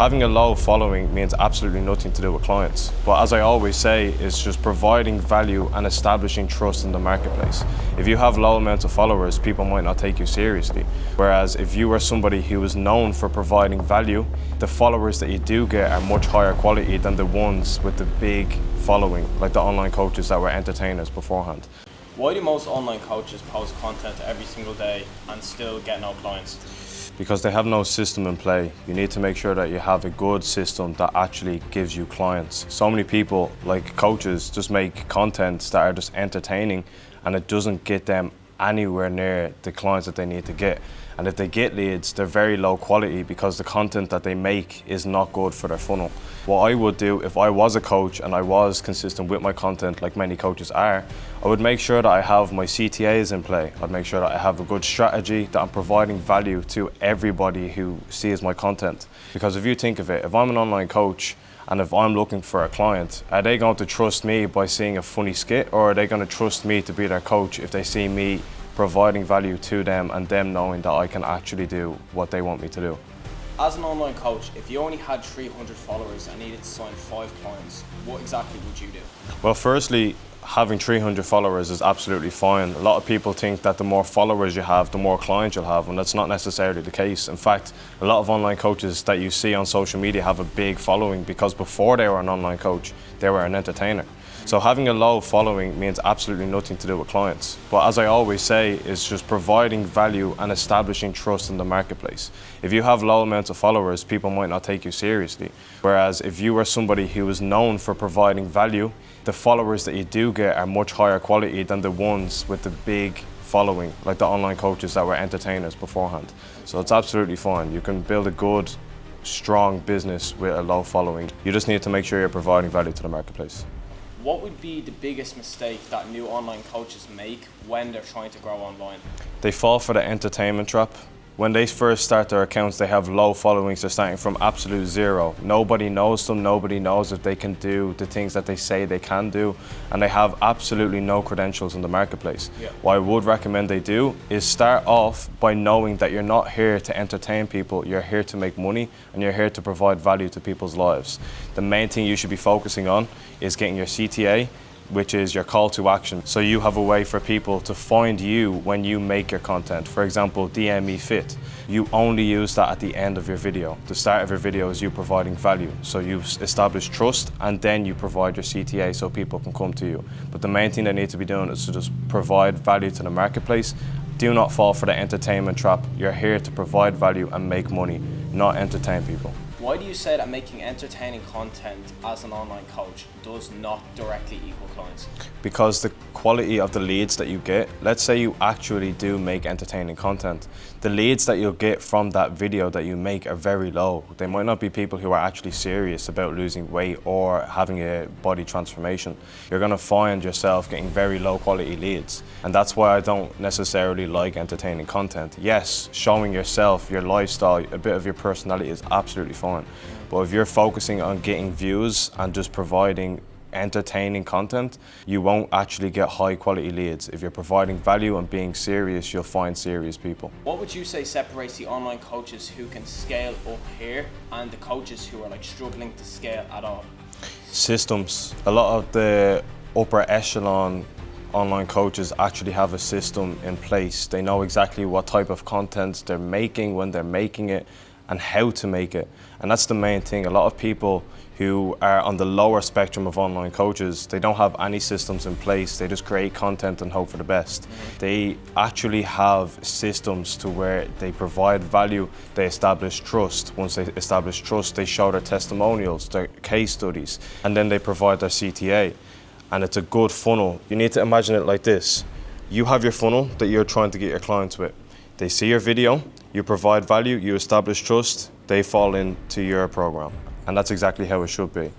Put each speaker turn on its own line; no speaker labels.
Having a low following means absolutely nothing to do with clients. But as I always say, it's just providing value and establishing trust in the marketplace. If you have low amounts of followers, people might not take you seriously. Whereas if you are somebody who is known for providing value, the followers that you do get are much higher quality than the ones with the big following, like the online coaches that were entertainers beforehand.
Why do most online coaches post content every single day and still get no clients?
Because they have no system in play. You need to make sure that you have a good system that actually gives you clients. So many people, like coaches, just make contents that are just entertaining and it doesn't get them anywhere near the clients that they need to get. And if they get leads, they're very low quality because the content that they make is not good for their funnel. What I would do if I was a coach and I was consistent with my content, like many coaches are, I would make sure that I have my CTAs in play. I'd make sure that I have a good strategy, that I'm providing value to everybody who sees my content. Because if you think of it, if I'm an online coach and if I'm looking for a client, are they going to trust me by seeing a funny skit, or are they going to trust me to be their coach if they see me providing value to them and them knowing that I can actually do what they want me to do?
As an online coach, if you only had 300 followers and needed to sign 5 clients, what exactly would you do?
Well, firstly, having 300 followers is absolutely fine. A lot of people think that the more followers you have, the more clients you'll have, and that's not necessarily the case. In fact, a lot of online coaches that you see on social media have a big following because before they were an online coach, they were an entertainer. So having a low following means absolutely nothing to do with clients. But as I always say, it's just providing value and establishing trust in the marketplace. If you have low amounts of followers, people might not take you seriously. Whereas if you are somebody who is known for providing value, the followers that you do get are much higher quality than the ones with the big following, like the online coaches that were entertainers beforehand. So it's absolutely fine. You can build a good, strong business with a low following. You just need to make sure you're providing value to the marketplace.
What would be the biggest mistake that new online coaches make when they're trying to grow online?
They fall for the entertainment trap. When they first start their accounts, they have low followings. They're starting from absolute zero. Nobody knows them. Nobody knows if they can do the things that they say they can do. And they have absolutely no credentials in the marketplace.
Yeah.
What I would recommend they do is start off by knowing that you're not here to entertain people. You're here to make money and you're here to provide value to people's lives. The main thing you should be focusing on is getting your CTA, which is your call to action. So you have a way for people to find you when you make your content. For example, DM me fit. You only use that at the end of your video. The start of your video is you providing value. So you've established trust and then you provide your CTA so people can come to you. But the main thing they need to be doing is to just provide value to the marketplace. Do not fall for the entertainment trap. You're here to provide value and make money, not entertain people.
Why do you say that making entertaining content as an online coach does not directly equal clients?
Because the quality of the leads that you get, let's say you actually do make entertaining content, the leads that you'll get from that video that you make are very low. They might not be people who are actually serious about losing weight or having a body transformation. You're gonna find yourself getting very low quality leads. And that's why I don't necessarily like entertaining content. Yes, showing yourself, your lifestyle, a bit of your personality is absolutely fine. But if you're focusing on getting views and just providing entertaining content, you won't actually get high quality leads. If you're providing value and being serious, you'll find serious people.
What would you say separates the online coaches who can scale up here and the coaches who are like struggling to scale at all?
Systems. A lot of the upper echelon online coaches actually have a system in place. They know exactly what type of content they're making, when they're making it, and how to make it. And that's the main thing. A lot of people who are on the lower spectrum of online coaches, they don't have any systems in place. They just create content and hope for the best. They actually have systems to where they provide value, they establish trust. Once they establish trust, they show their testimonials, their case studies, and then they provide their CTA. And it's a good funnel. You need to imagine it like this. You have your funnel that you're trying to get your clients with. They see your video, you provide value, you establish trust, they fall into your program. And that's exactly how it should be.